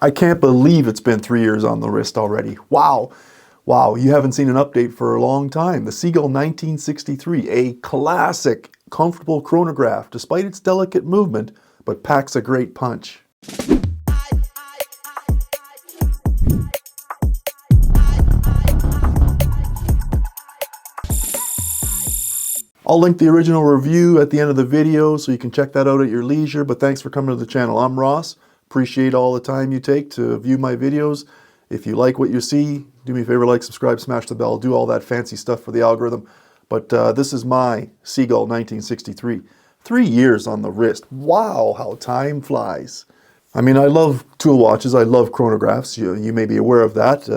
I can't believe it's been 3 years on the wrist already. Wow. Wow, you haven't seen an update for a long time. The Seagull 1963, a classic, comfortable chronograph, despite its delicate movement, but packs a great punch. I'll link the original review at the end of the video so you can check that out at your leisure, but thanks for coming to the channel. I'm Ross. Appreciate all the time you take to view my videos. If you like what you see, do me a favor, like, subscribe, smash the bell, do all that fancy stuff for the algorithm. But this is my Seagull 1963. 3 years on the wrist. Wow, how time flies. I mean, I love tool watches, I love chronographs, you may be aware of that,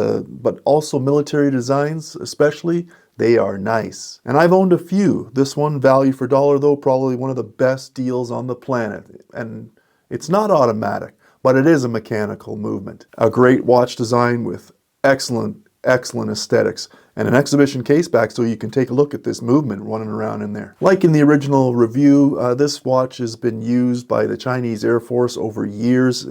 but also military designs especially, they are nice. And I've owned a few. This one, value for dollar though, probably one of the best deals on the planet. And it's not automatic, but it is a mechanical movement. A great watch design with excellent aesthetics, and an exhibition case back so you can take a look at this movement running around in there. Like in the original review, this watch has been used by the Chinese Air Force over years,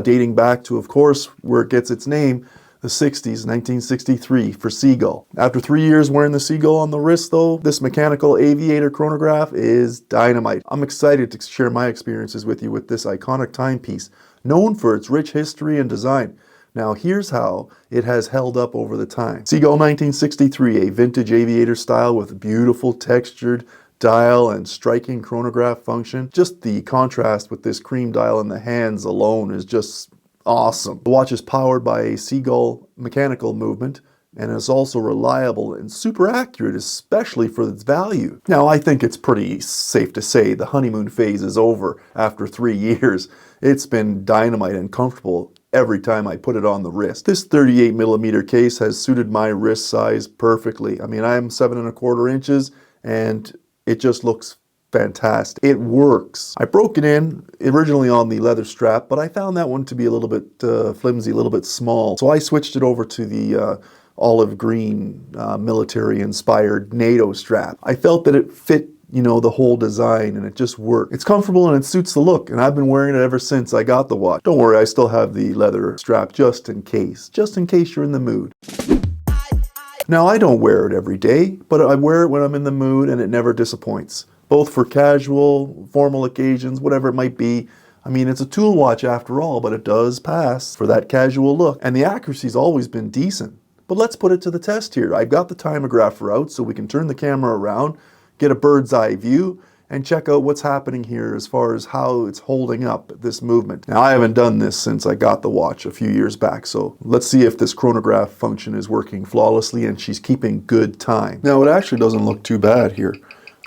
dating back to, of course, where it gets its name, the 60s, 1963, for Seagull. After 3 years wearing the Seagull on the wrist though, this mechanical aviator chronograph is dynamite. I'm excited to share my experiences with you with this iconic timepiece, known for its rich history and design. Now here's how it has held up over the time. Seagull 1963, a vintage aviator style with beautiful textured dial and striking chronograph function. Just the contrast with this cream dial in the hands alone is just awesome. The watch is powered by a Seagull mechanical movement and is also reliable and super accurate, especially for its value. Now, I think it's pretty safe to say the honeymoon phase is over after 3 years. It's been dynamite and comfortable every time I put it on the wrist. This 38mm case has suited my wrist size perfectly. I mean, I'm 7¼ inches and it just looks fantastic. It works. I broke it in originally on the leather strap, but I found that one to be a little bit flimsy, a little bit small. So I switched it over to the olive green military-inspired NATO strap. I felt that it fit, you know, the whole design, and it just worked. It's comfortable and it suits the look, and I've been wearing it ever since I got the watch. Don't worry, I still have the leather strap just in case you're in the mood. Now, I don't wear it every day, but I wear it when I'm in the mood and it never disappoints. Both for casual, formal occasions, whatever it might be. I mean, it's a tool watch after all, but it does pass for that casual look, and the accuracy's always been decent. But let's put it to the test here. I've got the timographer out so we can turn the camera around, get a bird's eye view, and check out what's happening here as far as how it's holding up this movement. Now, I haven't done this since I got the watch a few years back, so let's see if this chronograph function is working flawlessly and she's keeping good time. Now, it actually doesn't look too bad here.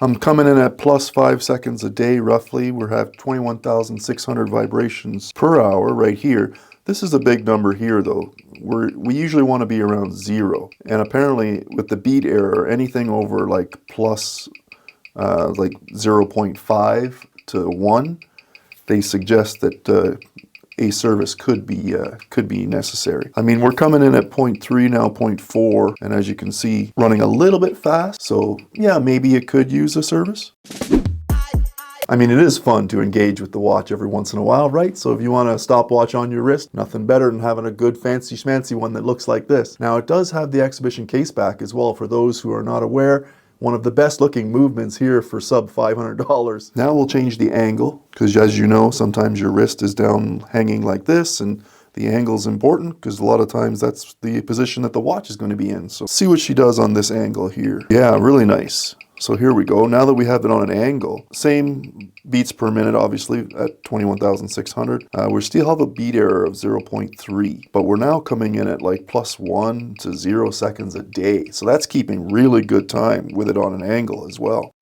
I'm coming in at plus 5 seconds a day roughly. We have 21,600 vibrations per hour right here. This is a big number here though. We usually want to be around 0. And apparently with the beat error, anything over like plus like 0.5 to 1, they suggest that a service could be necessary. I mean, we're coming in at 0.3 now, 0.4, and as you can see, running a little bit fast. So yeah, maybe it could use a service. I mean, it is fun to engage with the watch every once in a while, right? So if you want a stopwatch on your wrist, nothing better than having a good fancy schmancy one that looks like this. Now, it does have the exhibition case back as well for those who are not aware. One of the best looking movements here for sub $500. Now we'll change the angle, because as you know, sometimes your wrist is down hanging like this, and the angle is important because a lot of times that's the position that the watch is going to be in. So see what she does on this angle here. Yeah, really nice. So here we go. Now that we have it on an angle, same beats per minute, obviously, at 21,600. We still have a beat error of 0.3, but we're now coming in at like plus 1 to 0 seconds a day. So that's keeping really good time with it on an angle as well.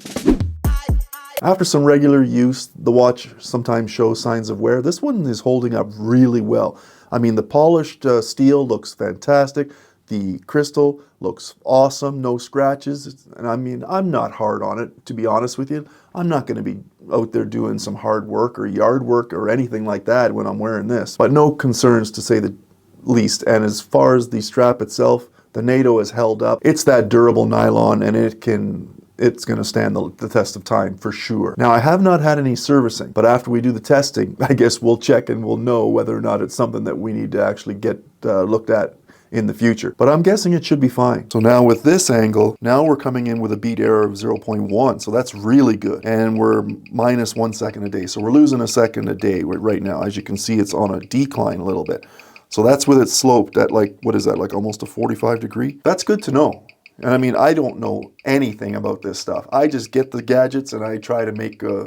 After some regular use, the watch sometimes shows signs of wear. This one is holding up really well. I mean, the polished steel looks fantastic. The crystal looks awesome, no scratches. And I mean, I'm not hard on it, to be honest with you. I'm not going to be out there doing some hard work or yard work or anything like that when I'm wearing this. But no concerns to say the least. And as far as the strap itself, the NATO is held up. It's that durable nylon and it can it's going to stand the test of time for sure. Now, I have not had any servicing, but after we do the testing, I guess we'll check and we'll know whether or not it's something that we need to actually get looked at in the future. But I'm guessing it should be fine. So now with this angle, now we're coming in with a beat error of 0.1. So that's really good. And we're minus 1 second a day. So we're losing a second a day right now. As you can see, it's on a decline a little bit. So that's with it sloped at like, what is that, like almost a 45 degree? That's good to know. And I mean, I don't know anything about this stuff. I just get the gadgets and I try to make a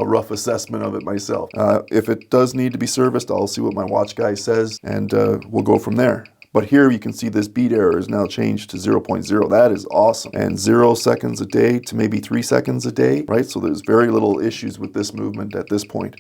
rough assessment of it myself. If it does need to be serviced, I'll see what my watch guy says and we'll go from there. But here you can see this beat error is now changed to 0.0. That is awesome. And 0 seconds a day to maybe 3 seconds a day, right? So there's very little issues with this movement at this point.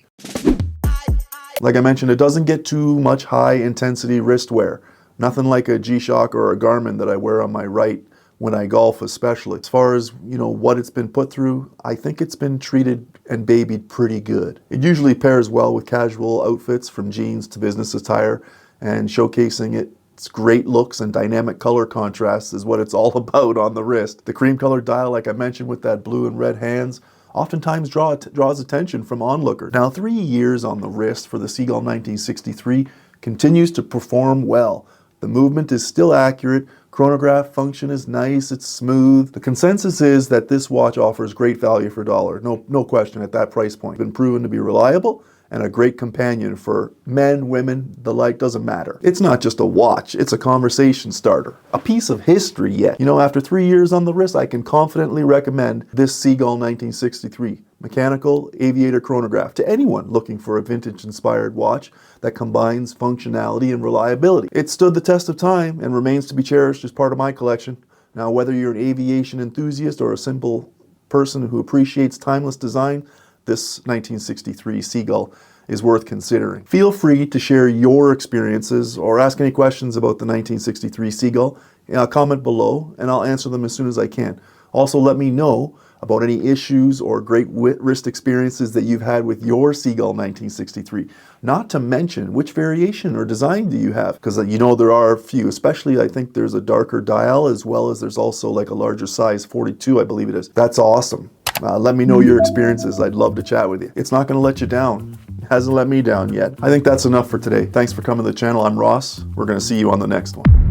Like I mentioned, it doesn't get too much high intensity wrist wear. Nothing like a G-Shock or a Garmin that I wear on my right when I golf especially. As far as, you know, what it's been put through, I think it's been treated and babied pretty good. It usually pairs well with casual outfits from jeans to business attire, and showcasing its great looks and dynamic color contrasts is what it's all about on the wrist. The cream colored dial, like I mentioned, with that blue and red hands, oftentimes draws attention from onlookers. Now, 3 years on the wrist for the Seagull 1963 continues to perform well. The movement is still accurate, chronograph function is nice, it's smooth. The consensus is that this watch offers great value for dollar, no question at that price point. It's been proven to be reliable and a great companion for men, women, the like, doesn't matter. It's not just a watch, it's a conversation starter, a piece of history yet. You know, after 3 years on the wrist, I can confidently recommend this Seagull 1963 mechanical aviator chronograph to anyone looking for a vintage-inspired watch that combines functionality and reliability. It stood the test of time and remains to be cherished as part of my collection. Now, whether you're an aviation enthusiast or a simple person who appreciates timeless design, this 1963 Seagull is worth considering. Feel free to share your experiences or ask any questions about the 1963 Seagull. Comment below and I'll answer them as soon as I can. Also, let me know about any issues or great wrist experiences that you've had with your Seagull 1963. Not to mention, which variation or design do you have? Because you know there are a few, especially I think there's a darker dial as well as there's also like a larger size, 42 I believe it is. That's awesome. Let me know your experiences. I'd love to chat with you. It's not going to let you down. It hasn't let me down yet. I think that's enough for today. Thanks for coming to the channel. I'm Ross. We're going to see you on the next one.